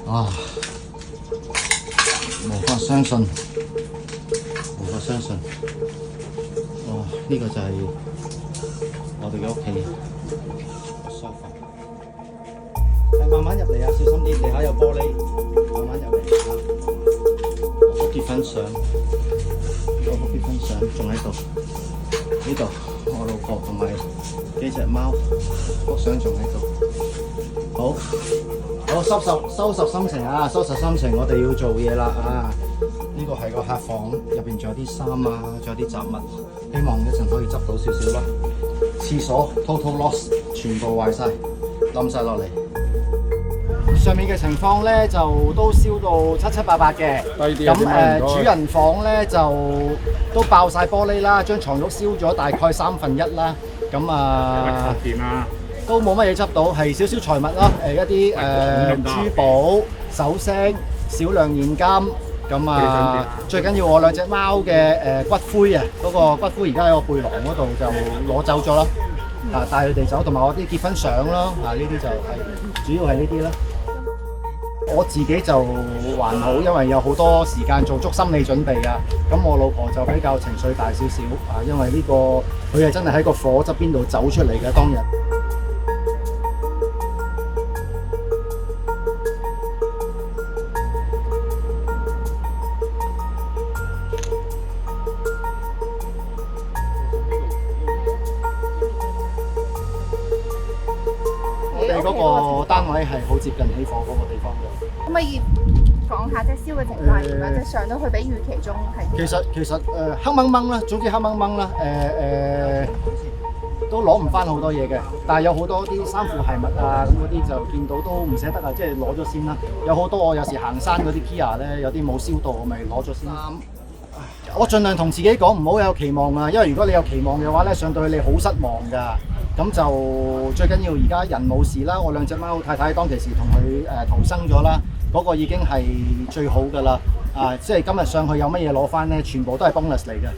啊！無法相信，無法相信。哇！呢個就係我哋嘅屋企個梳化。係慢慢入嚟啊，小心啲，地下有玻璃，慢慢入嚟啊！我幅結婚相，我幅結婚相仲喺度，呢度我老婆同埋幾隻貓，幅相仲喺度。好。我收拾心情啊！收拾心情，我哋要做嘢啦啊！呢個係個客房，入邊仲有啲衫啊，仲有啲雜物，希望一陣可以執到少少啦。廁所 total loss， 全部壞晒，冧晒落嚟。上面嘅情況咧就都燒到七七八八嘅，咁主人房咧就都爆晒玻璃啦，張床褥燒咗大概1/3啦，咁啊。都冇乜嘢執到，係少少財物咯，一啲珠寶、首飾、少量現金，咁啊最緊要我兩隻貓嘅骨灰啊，嗰個骨灰而家喺個背囊嗰度就攞走咗咯，啊帶佢哋走，同埋我啲結婚相咯，啊呢啲就係主要係呢啲啦。我自己就還好，因為有好多時間做足心理準備啊。咁我老婆就比較情緒大少少啊，因為呢個佢係真係喺個火側邊度走出嚟嘅當日。我哋嗰個單位係好接近起火嗰個地方嘅。可唔可以講下即係燒嘅情況點樣？即係上到去比預期中係？其實黑掹掹啦，總之黑掹掹啦，都攞唔翻好多嘢嘅，但係有好多啲衫褲鞋襪啊咁嗰啲就見到都唔捨得啊，即係攞咗先啦。有好多我有時行山嗰啲 Kia 咧，有啲冇燒到，我咪攞咗先。我盡量同自己講唔好有期望啊，因為如果你有期望嘅話咧，上到去你好失望㗎。咁就最緊要而家人冇事啦，我兩隻貓太太當其時同佢逃生咗啦，嗰個已經係最好㗎啦。即係今日上去有乜嘢攞翻咧，全部都係 bonus 嚟嘅。